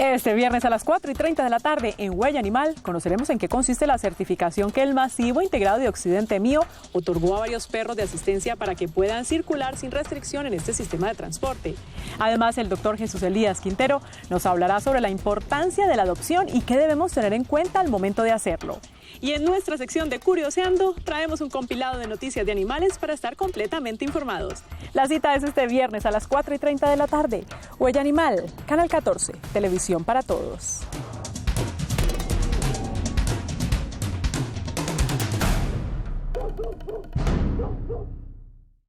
Este viernes a las 4:30 de la tarde en Huella Animal conoceremos en qué consiste la certificación que el Masivo Integrado de Occidente Mío otorgó a varios perros de asistencia para que puedan circular sin restricción en este sistema de transporte. Además, el doctor Jesús Elías Quintero nos hablará sobre la importancia de la adopción y qué debemos tener en cuenta al momento de hacerlo. Y en nuestra sección de Curioseando traemos un compilado de noticias de animales para estar completamente informados. La cita es este viernes a las 4:30 de la tarde. Huella Animal, Canal 14, Televisión para Todos.